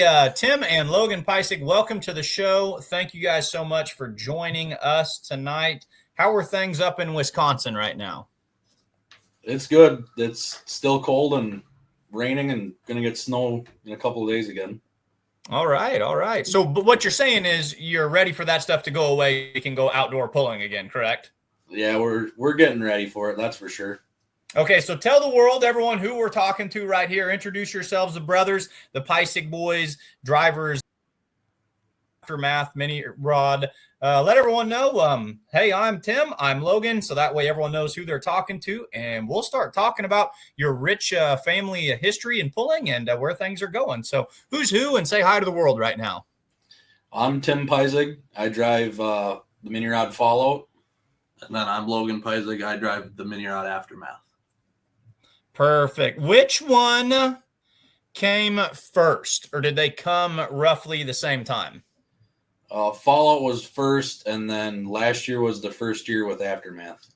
Tim and Logan Peissig, welcome to the show. Thank you guys so much for joining us tonight. How are things up in Wisconsin right now? It's good. It's still cold and raining and going to get snow in a couple of days again. All right. So but what you're saying is you're ready for that stuff to go away. You can go outdoor pulling again, correct? Yeah, we're getting ready for it, that's for sure. Okay, so tell the world, everyone, who we're talking to right here. Introduce yourselves, the brothers, the Peissig boys, drivers, Aftermath, Mini Rod. Let everyone know, hey, I'm Tim, I'm Logan, so that way everyone knows who they're talking to, and we'll start talking about your rich family history and pulling and where things are going. So who's who, and say hi to the world right now. I'm Tim Peissig. I drive the Mini Rod Fallout. And then I'm Logan Peissig. I drive the Mini Rod Aftermath. Perfect. Which one came first, or did they come roughly the same time? Fallout was first, and then last year was the first year with Aftermath.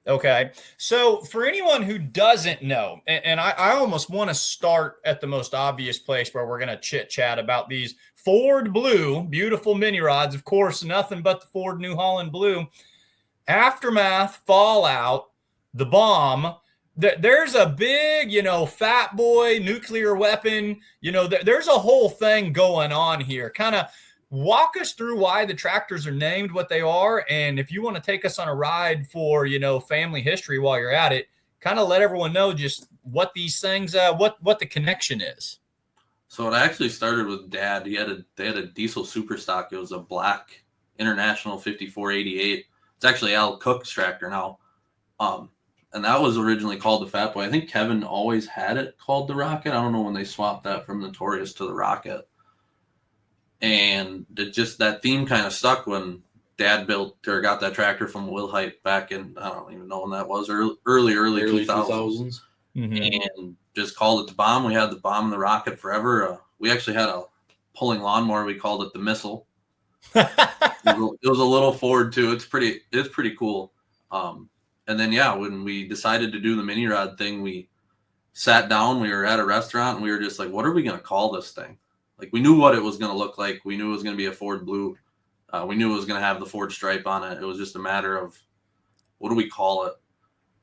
Okay. So for anyone who doesn't know, and I almost want to start at the most obvious place where we're going to chit-chat about these Ford Blue, beautiful mini rods. Of course, nothing but the Ford New Holland Blue. Aftermath, Fallout, the Bomb. There's a big, fat boy nuclear weapon. There's a whole thing going on here. Kind of walk us through why the tractors are named what they are. And if you want to take us on a ride for, family history while you're at it, kind of let everyone know just what these things, what the connection is. So it actually started with Dad. They had a diesel super stock. It was a black International 5488. It's actually Al Cook's tractor now. And that was originally called the Fat Boy. I think Kevin always had it called the Rocket. I don't know when they swapped that from Notorious to the Rocket. And that theme kind of stuck when Dad got that tractor from Will Height back in, I don't even know when that was, early 2000s. Mm-hmm. And just called it the Bomb. We had the Bomb and the Rocket forever. We actually had a pulling lawnmower. We called it the Missile. It was a little Ford too. It's pretty cool. And then, when we decided to do the mini rod thing, we sat down, we were at a restaurant, and we were just like, what are we going to call this thing? Like, we knew what it was going to look like. We knew it was going to be a Ford Blue. We knew it was going to have the Ford stripe on it. It was just a matter of, what do we call it?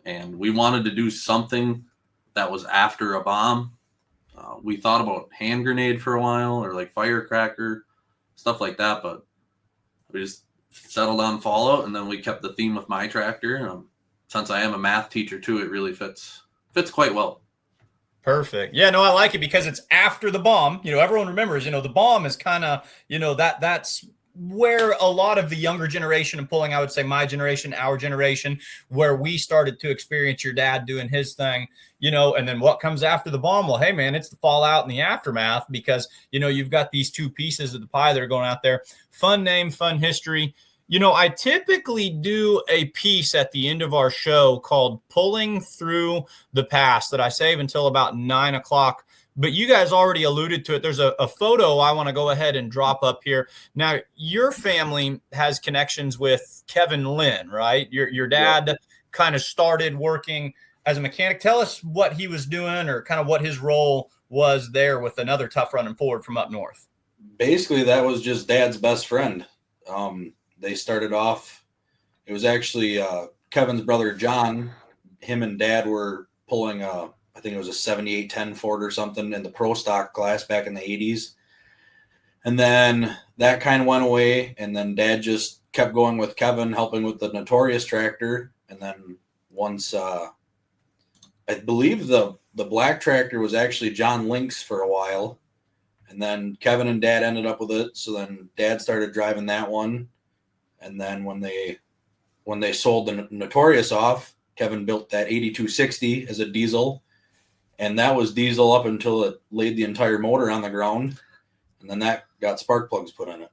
And we wanted to do something that was after a bomb. We thought about hand grenade for a while, or like firecracker, stuff like that, but we just settled on Fallout, and then we kept the theme with my tractor. Since I am a math teacher too, it really fits quite well. Perfect. Yeah, no, I like it because it's after the bomb. Everyone remembers, the bomb is kind of, that's where a lot of the younger generation of pulling, I would say my generation, our generation, where we started to experience your dad doing his thing, and then what comes after the bomb? Well, hey man, it's the Fallout and the Aftermath, because, you've got these two pieces of the pie that are going out there. Fun name, fun history. I typically do a piece at the end of our show called Pulling Through the Past that I save until about 9:00. But you guys already alluded to it. There's a photo I want to go ahead and drop up here. Now, your family has connections with Kevin Lynn, right? Your dad kind of started working as a mechanic. Tell us what he was doing, or kind of what his role was there with another tough running Ford from up north. Basically, that was just Dad's best friend. They started off, it was actually Kevin's brother, John. Him and Dad were pulling, I think it was a 7810 Ford or something in the Pro Stock class back in the 80s. And then that kind of went away. And then Dad just kept going with Kevin, helping with the Notorious tractor. And then once, I believe the black tractor was actually John Link's for a while. And then Kevin and Dad ended up with it. So then Dad started driving that one. And then when they sold the Notorious off, Kevin built that 8260 as a diesel, and that was diesel up until it laid the entire motor on the ground, and then that got spark plugs put in it.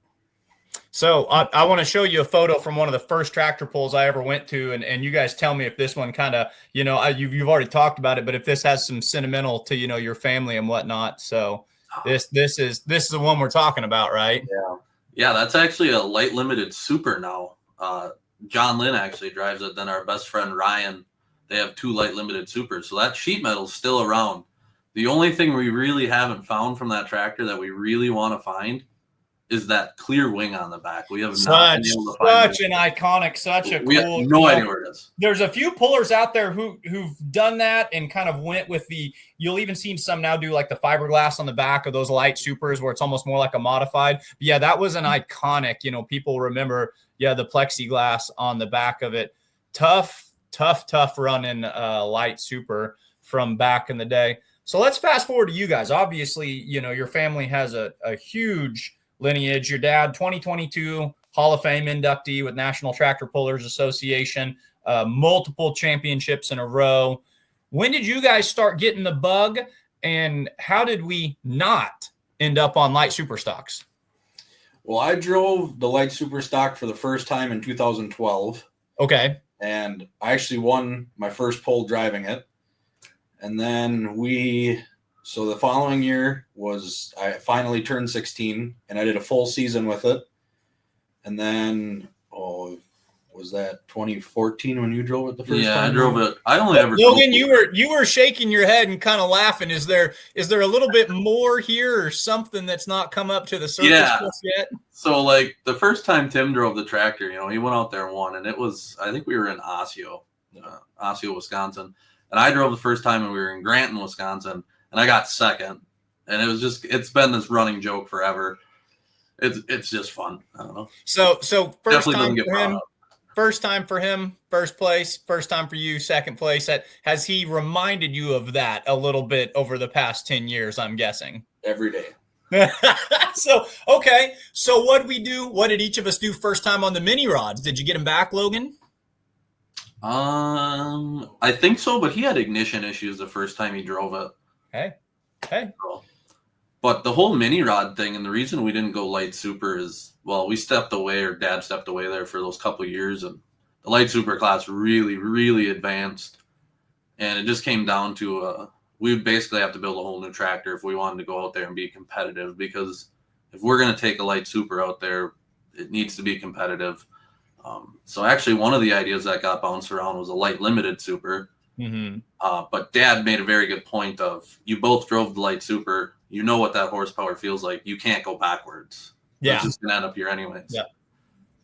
So I want to show you a photo from one of the first tractor pulls I ever went to, and you guys tell me if this one kind of, you've already talked about it, but if this has some sentimental to your family and whatnot. So this is the one we're talking about, right? Yeah, that's actually a light limited super now. John Lynn actually drives it. Then our best friend Ryan, they have two light limited supers. So that sheet metal's still around. The only thing we really haven't found from that tractor that we really want to find is that clear wing on the back. We have not been able to find such an iconic, such a we cool. have no idea where it is. There's a few pullers out there who've done that and kind of went with you'll even see some now do like the fiberglass on the back of those light supers where it's almost more like a modified. But yeah, that was an iconic, people remember, the plexiglass on the back of it. Tough running light super from back in the day. So let's fast forward to you guys. Obviously, your family has a huge lineage. Your dad, 2022 Hall of Fame inductee with National Tractor Pullers Association, multiple championships in a row. When did you guys start getting the bug, and how did we not end up on light super stocks? Well, I drove the light super stock for the first time in 2012. Okay. And I actually won my first pull driving it. And then so the following year I finally turned 16 and I did a full season with it. And then, was that 2014 when you drove it the first time? Yeah, I drove it. I only ever. Logan, you were shaking your head and kind of laughing. Is there a little bit more here or something that's not come up to the surface just yet? So like the first time Tim drove the tractor, he went out there and won, and it was, I think we were in Osseo, Wisconsin. And I drove the first time and we were in Granton, Wisconsin, and I got second. And it was it's been this running joke forever. It's just fun. I don't know. So first time for him, first place, first time for you, second place. Has he reminded you of that a little bit over the past 10 years, I'm guessing? Every day. Okay. So what did we do? What did each of us do first time on the mini rods? Did you get them back, Logan? I think so, but he had ignition issues the first time he drove it. Hey. But the whole mini rod thing, and the reason we didn't go light super is, we stepped away, or Dad stepped away there for those couple of years, and the light super class really, really advanced. And it just came down to we would basically have to build a whole new tractor if we wanted to go out there and be competitive, because if we're going to take a light super out there, it needs to be competitive. So actually one of the ideas that got bounced around was a light limited super. Mm-hmm. But Dad made a very good point of, you both drove the light super. You know what that horsepower feels like. You can't go backwards. Yeah. It's just going to end up here anyways. Yeah.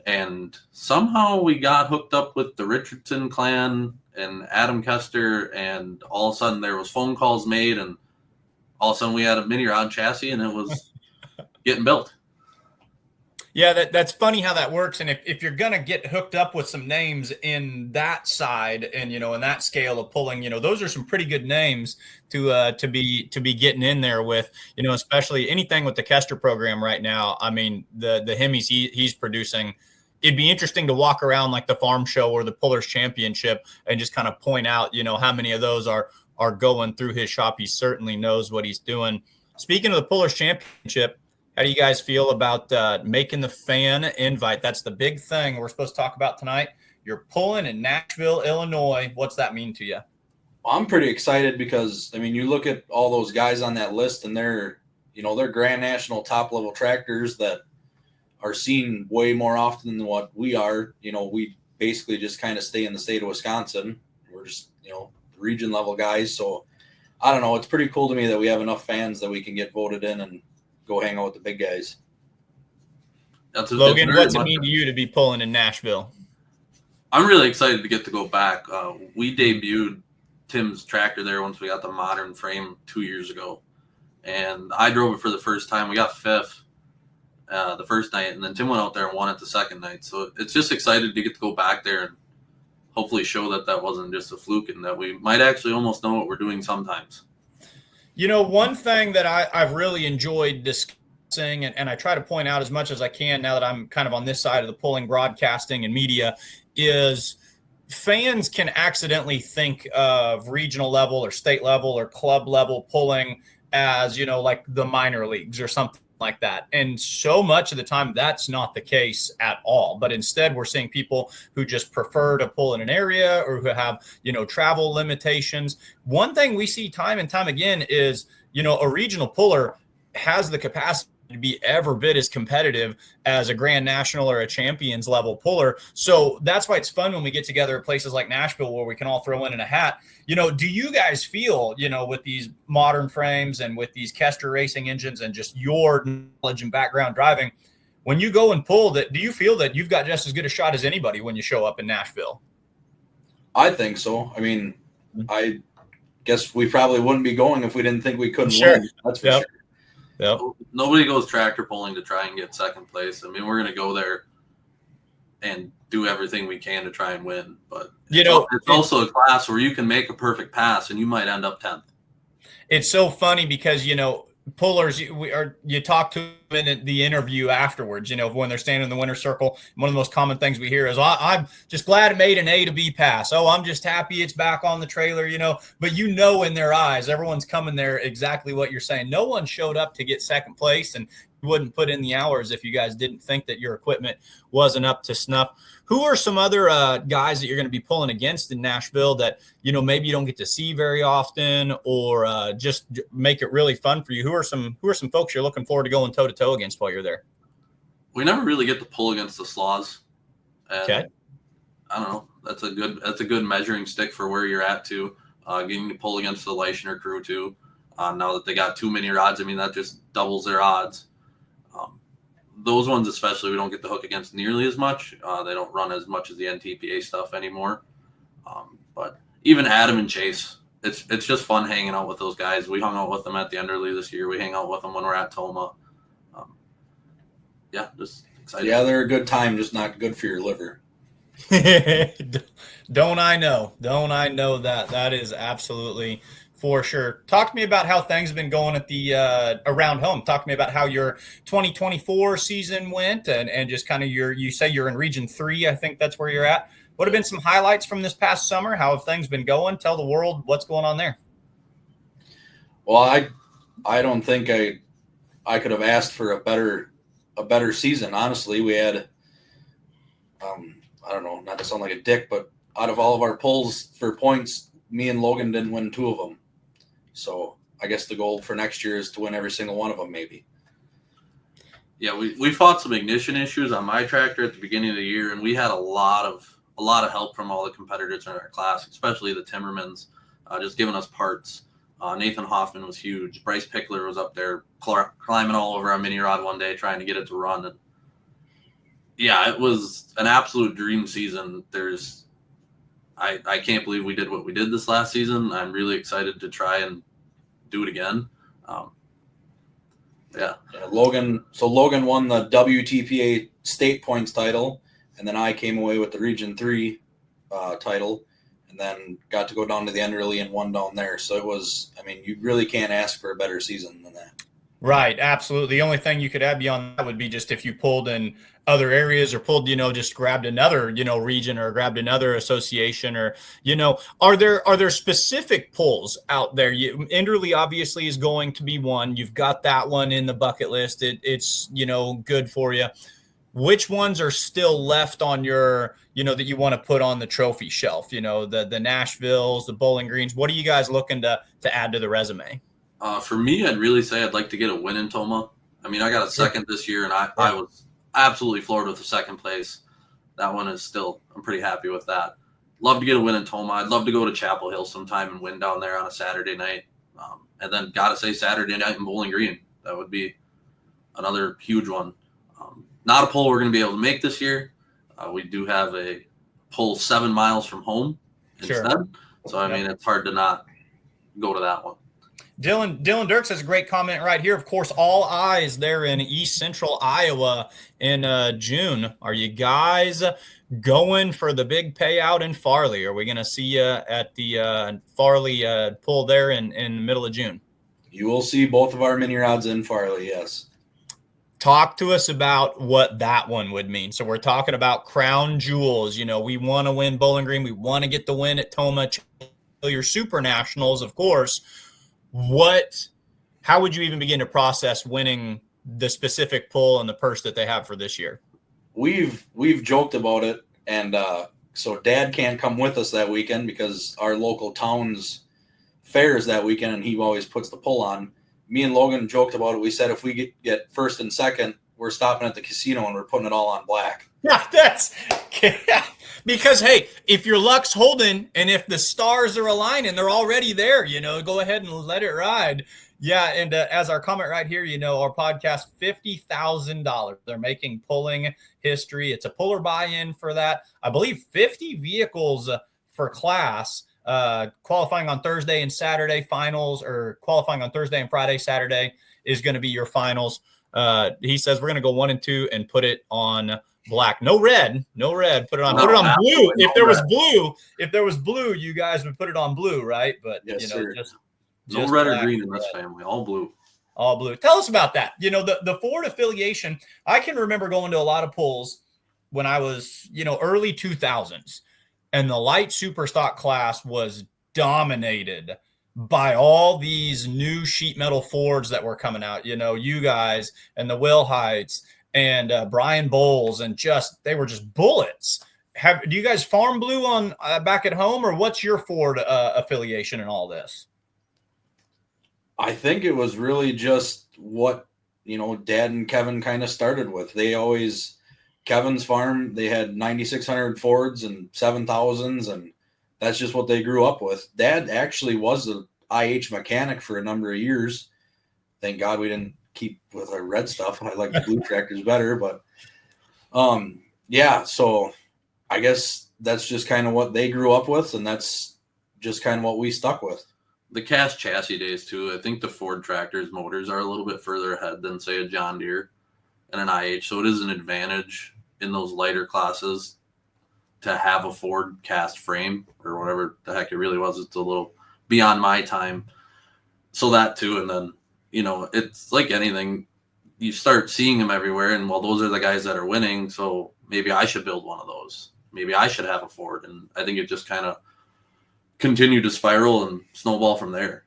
And somehow we got hooked up with the Richardson clan and Adam Kester, and all of a sudden there was phone calls made, and all of a sudden we had a mini rod chassis, and it was getting built. Yeah, that's funny how that works. And if you're going to get hooked up with some names in that side and, in that scale of pulling, those are some pretty good names to be getting in there with, especially anything with the Kester program right now. I mean, the Hemis he's producing, it'd be interesting to walk around like the farm show or the Pullers Championship and just kind of point out, how many of those are going through his shop. He certainly knows what he's doing. Speaking of the Pullers Championship, how do you guys feel about making the fan invite? That's the big thing we're supposed to talk about tonight. You're pulling in Nashville, Illinois. What's that mean to you? I'm pretty excited because, you look at all those guys on that list, and they're Grand National top level tractors that are seen way more often than what we are. We basically just kind of stay in the state of Wisconsin. We're just, region level guys. So I don't know. It's pretty cool to me that we have enough fans that we can get voted in and go hang out with the big guys. Logan, what's it mean to you to be pulling in Nashville? I'm really excited to get to go back. We debuted Tim's tractor there once we got the modern frame 2 years ago, and I drove it for the first time. We got fifth the first night, and then Tim went out there and won it the second night. So it's just excited to get to go back there and hopefully show that wasn't just a fluke, and that we might actually almost know what we're doing sometimes. One thing that I've really enjoyed discussing, and I try to point out as much as I can now that I'm kind of on this side of the pulling, broadcasting, and media, is fans can accidentally think of regional level or state level or club level pulling as, like the minor leagues or something like that. And so much of the time, that's not the case at all. But instead, we're seeing people who just prefer to pull in an area or who have, travel limitations. One thing we see time and time again is, a regional puller has the capacity to be every bit as competitive as a Grand National or a Champions level puller. So that's why it's fun when we get together at places like Nashville where we can all throw in a hat. Do you guys feel, with these modern frames and with these Kester racing engines and just your knowledge and background driving, when you go and pull that, do you feel that you've got just as good a shot as anybody when you show up in Nashville? I think so. I mean, I guess we probably wouldn't be going if we didn't think we couldn't Sure. win. That's for sure. Yep. Nobody goes tractor pulling to try and get second place. I mean, we're going to go there and do everything we can to try and win. But it's also a class where you can make a perfect pass and you might end up 10th. It's so funny because, pullers, you talk to them in the interview afterwards, when they're standing in the winner's circle. One of the most common things we hear is, I'm just glad it made an A to B pass. Oh, I'm just happy it's back on the trailer, but in their eyes, everyone's coming there exactly what you're saying. No one showed up to get second place, and you wouldn't put in the hours if you guys didn't think that your equipment wasn't up to snuff. Who are some other guys that you're going to be pulling against in Nashville that, maybe you don't get to see very often, or just make it really fun for you? Who are some folks you're looking forward to going toe to toe against while you're there? We never really get to pull against the Slaws. Okay. I don't know. That's a good measuring stick for where you're at too. Getting to pull against the Leichner crew too. Now that they got too many rods, I mean, that just doubles their odds. Those ones especially, we don't get the hook against nearly as much. They don't run as much as the NTPA stuff anymore. But even Adam and Chase, it's just fun hanging out with those guys. We hung out with them at the Enderley this year. We hang out with them when we're at Toma. Just excited. Yeah, they're a good time, just not good for your liver. Don't I know that? That is absolutely for sure. Talk to me about how things have been going at the around home. Talk to me about how your 2024 season went, and just kind of you say you're in Region 3. I think that's where you're at. What have been some highlights from this past summer? How have things been going? Tell the world what's going on there. Well, I don't think I could have asked for a better season. Honestly, we had I don't know, not to sound like a dick, but out of all of our pulls for points, me and Logan didn't win 2 of them. So I guess the goal for next year is to win every single one of them, maybe. Yeah, we fought some ignition issues on my tractor at the beginning of the year, and we had a lot of help from all the competitors in our class, especially the Timmermans, just giving us parts. Nathan Hoffman was huge. Bryce Pickler was up there climbing all over our mini rod one day trying to get it to run. And yeah, it was an absolute dream season. I can't believe we did what we did this last season. I'm really excited to try and do it again. Logan won the WTPA state points title, and then I came away with the Region 3 title, and then got to go down to the Enderley and won down there. So it was, I mean, you really can't ask for a better season than that. Right, absolutely. The only thing you could add beyond that would be just if you pulled in other areas or pulled, just grabbed another, region or grabbed another association, or, are there specific pulls out there? Enderley obviously is going to be one. You've got that one in the bucket list. It's good for you. Which ones are still left on your, that you want to put on the trophy shelf? The Nashvilles, the Bowling Greens. What are you guys looking to add to the resume? For me, I'd really say I'd like to get a win in Toma. I mean, I got a second this year, and I was absolutely floored with the second place. That one is still, I'm pretty happy with that. Love to get a win in Toma. I'd love to go to Chapel Hill sometime and win down there on a Saturday night. And then got to say Saturday night in Bowling Green. That would be another huge one. Not a pull we're going to be able to make this year. We do have a pull 7 miles from home instead. Sure. So, I mean, it's hard to not go to that one. Dylan Dirks has a great comment right here. Of course, all eyes there in East Central Iowa in June. Are you guys going for the big payout in Farley? Are we going to see you at the Farley pull there in the middle of June? You will see both of our mini rods in Farley, yes. Talk to us about what that one would mean. So we're talking about crown jewels. We want to win Bowling Green. We want to get the win at Toma. Your Super Nationals, of course. How would you even begin to process winning the specific pull and the purse that they have for this year? We've joked about it, and so Dad can't come with us that weekend because our local town's fair is that weekend, and he always puts the pull on. me and Logan joked about it. We said if we get first and second, we're stopping at the casino and we're putting it all on black. Yeah, that's because, hey, if your luck's holding and if the stars are aligning, they're already there, go ahead and let it ride. Yeah, and as our comment right here, our podcast, $50,000. They're making pulling history. It's a puller buy-in for that. I believe 50 vehicles for class, qualifying on Thursday and Saturday finals, or qualifying on Thursday and Friday. Saturday is going to be your finals. He says we're going to go 1 and 2 and put it on black. No red. Put it on blue. If there was blue, you guys would put it on blue, right? But yes, just no red or green in this family, all blue. All blue. Tell us about that. The Ford affiliation. I can remember going to a lot of pulls when I was, early 2000s, and the light super stock class was dominated by all these new sheet metal Fords that were coming out. You guys and the Will Heights and Brian Bowles, and they were just bullets. Do you guys farm blue on back at home, or what's your Ford affiliation in all this? I think it was really just what, Dad and Kevin kind of started with. Kevin's farm, they had 9,600 Fords and 7,000s, and that's just what they grew up with. Dad actually was an IH mechanic for a number of years. Thank God we didn't keep with our red stuff. I like the blue tractors better, but yeah, so I guess that's just kind of what they grew up with, and that's just kind of what we stuck with. The cast chassis days too. I think the Ford tractors motors are a little bit further ahead than say a John Deere and an IH. So it is an advantage in those lighter classes to have a Ford cast frame or whatever the heck it really was. It's a little beyond my time. So that too. And then, it's like anything, you start seeing them everywhere. And well, those are the guys that are winning. So maybe I should build one of those. Maybe I should have a Ford. And I think it just kind of continue to spiral and snowball from there.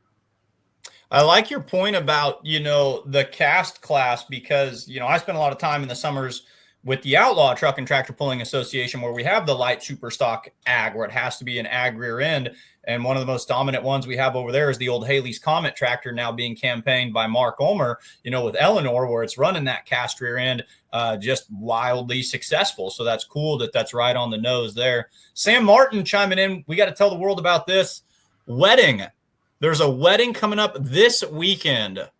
I like your point about, the cast class, because, I spend a lot of time in the summers with the Outlaw Truck and Tractor Pulling Association, where we have the light super stock ag, where it has to be an ag rear end. And one of the most dominant ones we have over there is the old Haley's Comet tractor, now being campaigned by Mark Ulmer, with Eleanor, where it's running that cast rear end, just wildly successful. So that's cool that's right on the nose there. Sam Martin chiming in. We got to tell the world about this wedding. There's a wedding coming up this weekend.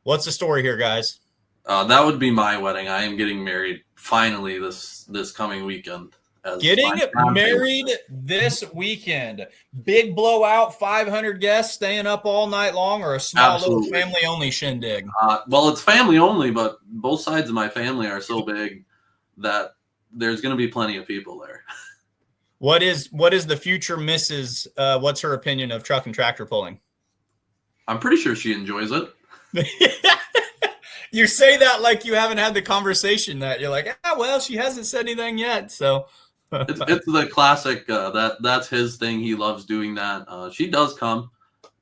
What's the story here, guys? That would be my wedding. I am getting married finally this coming weekend. Getting married this weekend. Big blowout, 500 guests staying up all night long, or a small little family-only shindig? Well, it's family only, but both sides of my family are so big that there's going to be plenty of people there. What is the future missus? What's her opinion of truck and tractor pulling? I'm pretty sure she enjoys it. You say that like you haven't had the conversation that you're like, well, she hasn't said anything yet. So it's the classic. That's his thing. He loves doing that. She does come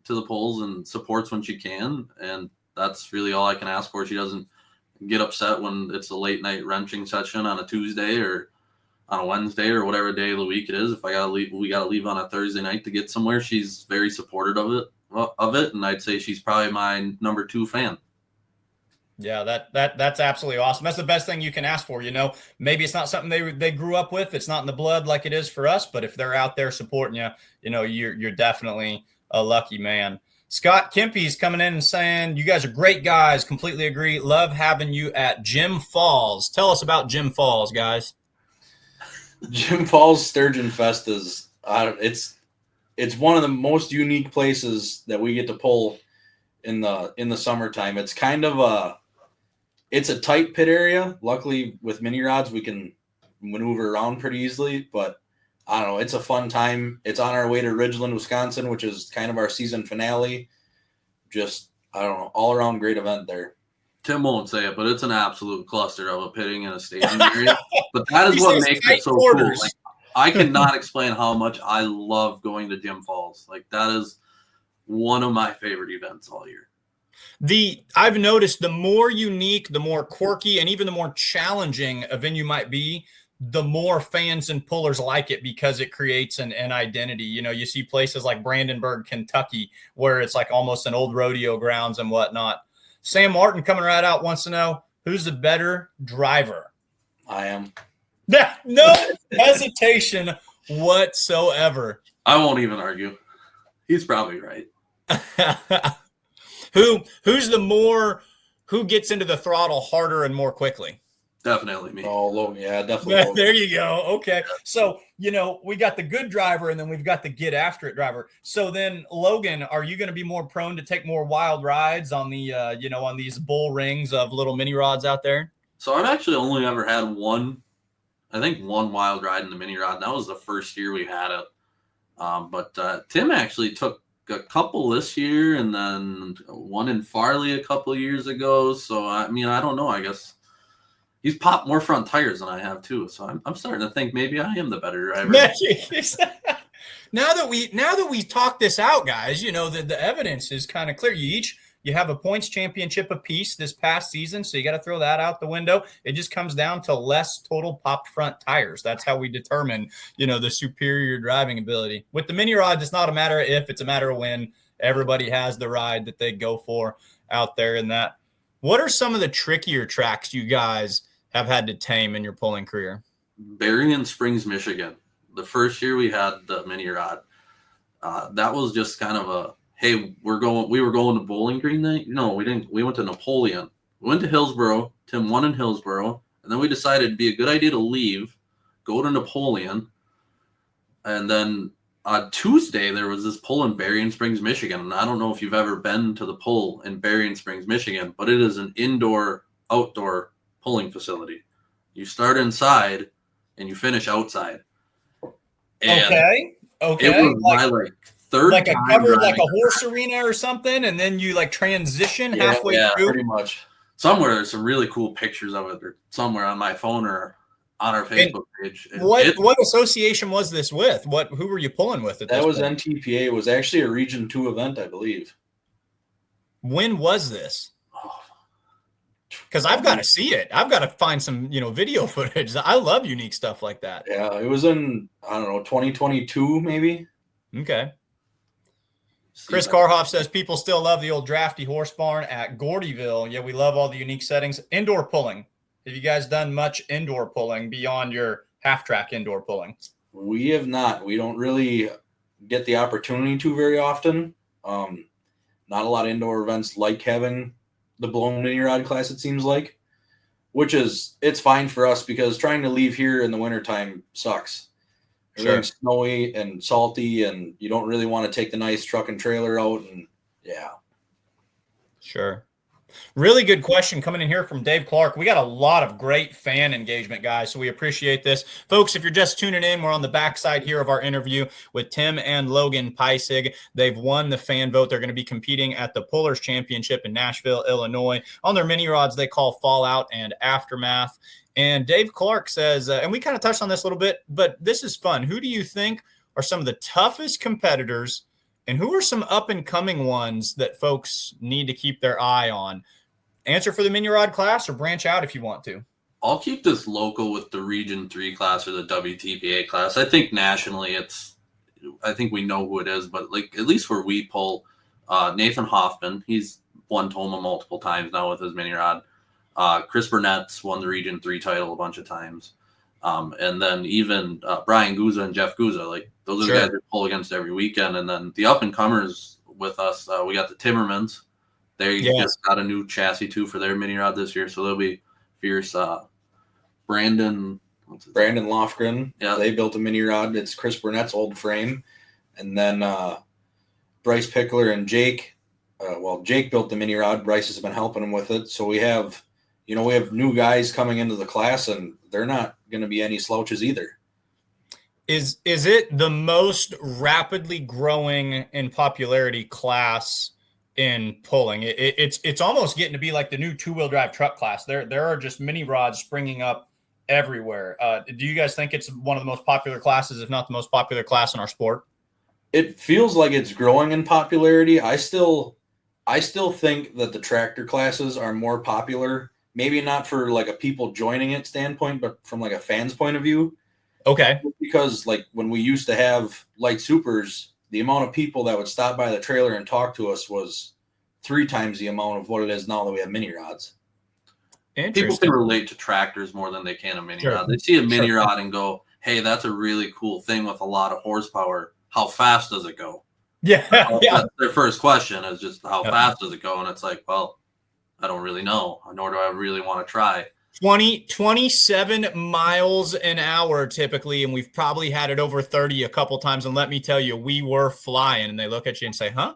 to the polls and supports when she can, and that's really all I can ask for. She doesn't get upset when it's a late night wrenching session on a Tuesday or on a Wednesday or whatever day of the week it is. If I gotta leave, we gotta leave on a Thursday night to get somewhere. She's very supportive of it, and I'd say she's probably my number 2 fan. Yeah, that's absolutely awesome. That's the best thing you can ask for. Maybe it's not something they grew up with. It's not in the blood like it is for us. But if they're out there supporting you, you're definitely a lucky man. Scott Kempy's coming in and saying, you guys are great guys. Completely agree. Love having you at Jim Falls. Tell us about Jim Falls, guys. Jim Falls Sturgeon Fest is it's one of the most unique places that we get to pull in the summertime. It's kind of it's a tight pit area. Luckily, with mini rods, we can maneuver around pretty easily. But I don't know, it's a fun time. It's on our way to Ridgeland, Wisconsin, which is kind of our season finale. Just, I don't know, all around great event there. Tim won't say it, but it's an absolute cluster of a pitting and a staging area. But that is what makes it so cool. Like, I cannot explain how much I love going to Jim Falls. Like, that is one of my favorite events all year. I've noticed the more unique, the more quirky, and even the more challenging a venue might be, the more fans and pullers like it because it creates an identity. You know, you see places like Brandenburg, Kentucky, where it's like almost an old rodeo grounds and whatnot. Sam Martin coming right out wants to know, who's the better driver? I am. Yeah, no hesitation whatsoever. I won't even argue. He's probably right. Who's the more, who gets into the throttle harder and more quickly? Definitely me. Oh, Logan. Yeah, definitely. There you go. Okay. So, you know, we got the good driver and then we've got the get after it driver. So then, Logan, are you going to be more prone to take more wild rides on the, you know, on these bull rings of little mini rods out there? So I've actually only ever had one wild ride in the mini rod. That was the first year we had it. But Tim actually took a couple this year and then one in Farley a couple years ago. So, I mean, I don't know. I guess he's popped more front tires than I have too. So I'm starting to think maybe I am the better driver. Now that we talk this out, guys, you know, the evidence is kind of clear. You have a points championship apiece this past season, so you got to throw that out the window. It just comes down to less total popped front tires. That's how we determine, you know, the superior driving ability. With the mini rods, it's not a matter of if, it's a matter of when. Everybody has the ride that they go for out there in that. What are some of the trickier tracks you guys have had to tame in your pulling career? Berrien Springs, Michigan. The first year we had the mini rod, that was just kind of a, hey, we were going to Bowling Green night. No, we didn't. We went to Napoleon. We went to Hillsboro. Tim won in Hillsboro. And then we decided it'd be a good idea to leave, go to Napoleon. And then on Tuesday, there was this pull in Berrien Springs, Michigan. And I don't know if you've ever been to the pull in Berrien Springs, Michigan, but it is an indoor-outdoor pulling facility. You start inside and you finish outside. And Okay. it was my third like a time covered like driving. a horse arena or something, and then you like transition halfway through. Pretty much. Somewhere there's some really cool pictures of it, or somewhere on my phone or on our Facebook page. What association was this with? Who were you pulling with at That this was point? NTPA. It was actually a Region 2 event, I believe. When was this? Because I've got to see it. I've got to find some, you know, video footage. I love unique stuff like that. Yeah, it was in, I don't know, 2022 maybe. Okay. Chris Karhoff says people still love the old drafty horse barn at Gordyville. Yeah, we love all the unique settings. Indoor pulling. Have you guys done much indoor pulling beyond your half-track indoor pulling? We have not. We don't really get the opportunity to very often. Not a lot of indoor events like having the blown mini rod class, it seems like, which is, it's fine for us because trying to leave here in the wintertime sucks. It's snowy and salty, and you don't really want to take the nice truck and trailer out. And yeah. Sure. Really good question coming in here from Dave Clark. We got a lot of great fan engagement, guys, so we appreciate this. Folks, if you're just tuning in, we're on the backside here of our interview with Tim and Logan Peissig. They've won the fan vote. They're going to be competing at the Pullers Championship in Nashville, Illinois. On their mini rods, they call Fallout and Aftermath. And Dave Clark says, and we kind of touched on this a little bit, but this is fun. Who do you think are some of the toughest competitors, and who are some up-and-coming ones that folks need to keep their eye on? Answer for the mini rod class or branch out if you want to. I'll keep this local with the Region 3 class or the WTPA class. I think nationally I think we know who it is, but like at least where we pull, Nathan Hoffman, he's won Toma multiple times now with his mini rod. Chris Burnett's won the Region 3 title a bunch of times. And then even Brian Guza and Jeff Guza, like those are the guys we pull against every weekend. And then the up-and-comers with us, we got the Timmermans. They just got a new chassis, too, for their mini rod this year, so they'll be fierce. Brandon Lofgren. Yeah. They built a mini rod. It's Chris Burnett's old frame. And then Bryce Pickler and Jake. Jake built the mini rod. Bryce has been helping him with it. So we have new guys coming into the class, and they're not going to be any slouches either. Is it the most rapidly growing in popularity class in pulling? It's almost getting to be like the new two-wheel drive truck class. There are just mini rods springing up everywhere. Do you guys think it's one of the most popular classes, if not the most popular class in our sport? It feels like it's growing in popularity. I still think that the tractor classes are more popular maybe not for like a people joining it standpoint, but from like a fan's point of view. Okay. Because like when we used to have light supers, the amount of people that would stop by the trailer and talk to us was 3 times the amount of what it is now that we have mini rods. People can relate to tractors more than they can a mini Sure. rod. They see a mini rod and go, hey, that's a really cool thing with a lot of horsepower. How fast does it go? Yeah. That's their first question is just how fast does it go? And it's like, well, I don't really know, nor do I really want to try. 27 miles an hour typically, and we've probably had it over 30 a couple times. And let me tell you, we were flying. And they look at you and say, huh?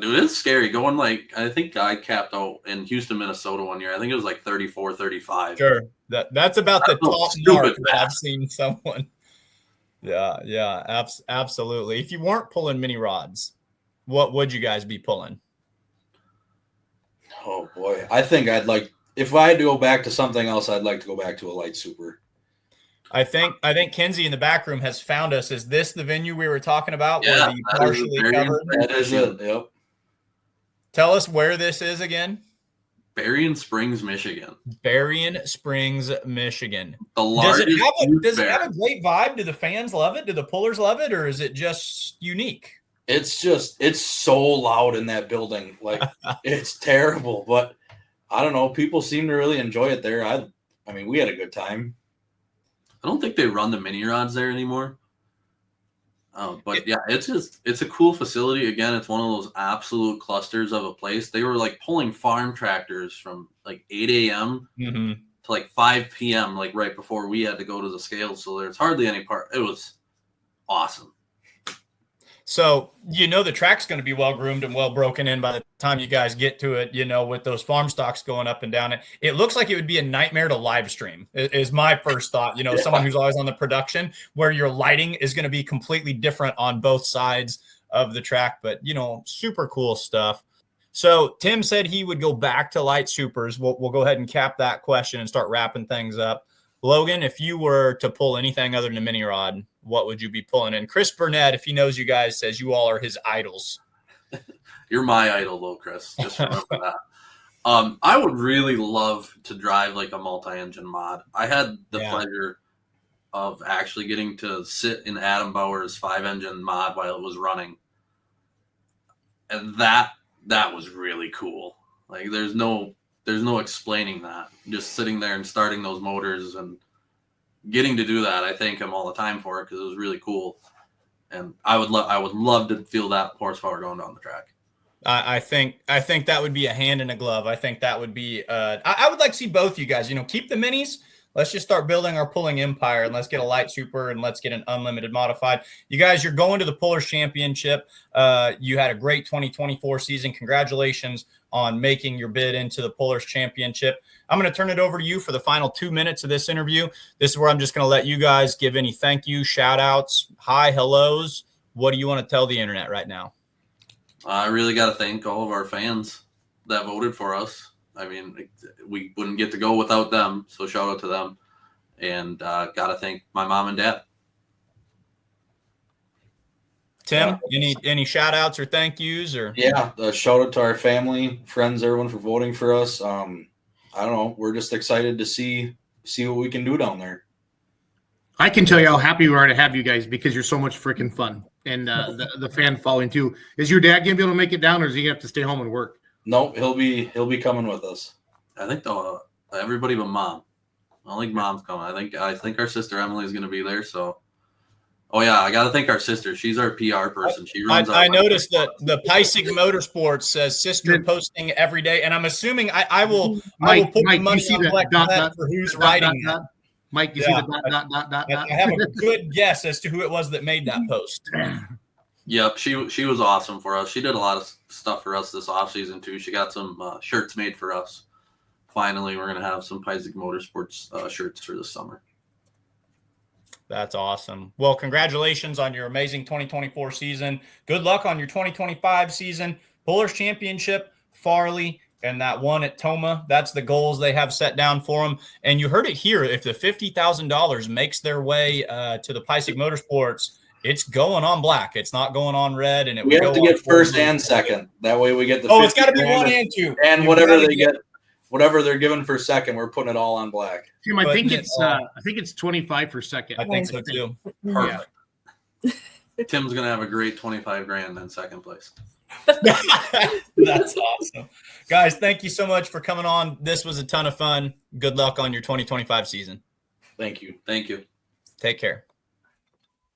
Dude, it's scary going like, I think I capped out in Houston, Minnesota one year. I think it was like 34, 35. Sure. That's about the top mark that I've seen someone. Yeah, absolutely. If you weren't pulling mini rods, what would you guys be pulling? Oh boy. I think if I had to go back to something else, I'd like to go back to a light super. I think Kenzie in the back room has found us. Is this the venue we were talking about? Yeah, where the partially covered? That is it. Yep. Tell us where this is again. Berrien Springs, Michigan. Berrien Springs, Michigan. The largest. Does it have a great vibe? Do the fans love it? Do the pullers love it? Or is it just unique? It's so loud in that building. Like it's terrible, but I don't know. People seem to really enjoy it there. I mean, we had a good time. I don't think they run the mini rods there anymore. But yeah, it's a cool facility. Again, it's one of those absolute clusters of a place. They were like pulling farm tractors from like 8 a.m. to like 5 p.m. like right before we had to go to the scales. So there's hardly any part. It was awesome. So, the track's going to be well groomed and well broken in by the time you guys get to it, with those farm stocks going up and down. It looks like it would be a nightmare to live stream is my first thought, someone who's always on the production where your lighting is going to be completely different on both sides of the track, but super cool stuff. So Tim said he would go back to light supers. We'll go ahead and cap that question and start wrapping things up. Logan, if you were to pull anything other than a mini rod, what would you be pulling? And Chris Burnett, if he knows you guys, says you all are his idols. You're my idol, though, Chris. Just remember that. I would really love to drive like a multi-engine mod. I had the pleasure of actually getting to sit in Adam Bauer's 5-engine mod while it was running, and that was really cool. Like, there's no explaining that. Just sitting there and starting those motors and getting to do that, I thank him all the time for it because it was really cool. And I would love to feel that horsepower going down the track. I think that would be a hand in a glove. I think that would be. I would like to see both you guys. Keep the minis. Let's just start building our pulling empire, and let's get a light super, and let's get an unlimited modified. You guys, you're going to the Pullers Championship. You had a great 2024 season. Congratulations on making your bid into the Pullers Championship. I'm going to turn it over to you for the final 2 minutes of this interview. This is where I'm just going to let you guys give any thank you, shout outs, hi, hellos. What do you want to tell the internet right now? I really got to thank all of our fans that voted for us. I mean, we wouldn't get to go without them, so shout out to them. And got to thank my mom and dad. Tim, any shout outs or thank yous? Or shout out to our family, friends, everyone for voting for us. I don't know. We're just excited to see what we can do down there. I can tell you how happy we are to have you guys because you're so much freaking fun. And the fan following too. Is your dad gonna be able to make it down, or is he gonna have to stay home and work? No, he'll be coming with us. I think everybody but mom. I don't think mom's coming. I think our sister Emily is gonna be there. So, I gotta thank our sister. She's our PR person. She runs. I noticed that the Peissig Motorsports says sister posting every day, and I'm assuming I will put the money on that for who's writing that. Mike, you see the dot. I have a good guess as to who it was that made that post. Yep, she was awesome for us. She did a lot of stuff for us this offseason too. She got some shirts made for us. Finally, we're going to have some Peissig Motorsports shirts for this summer. That's awesome. Well, congratulations on your amazing 2024 season. Good luck on your 2025 season. Pullers Championship, Farley, and that one at Toma. That's the goals they have set down for them. And you heard it here. If the $50,000 makes their way to the Peissig Motorsports, it's going on black. It's not going on red. And we have to get first and second. That way we get the. It's got to be 1 and 2. And whatever they get, whatever they're giving for second, we're putting it all on black. Tim, I think it's 25 for second. I think so too. Perfect. Tim's gonna have a great 25 grand in second place. That's awesome. Guys, thank you so much for coming on. This was a ton of fun. Good luck on your 2025 season. Thank you. Thank you. Take care.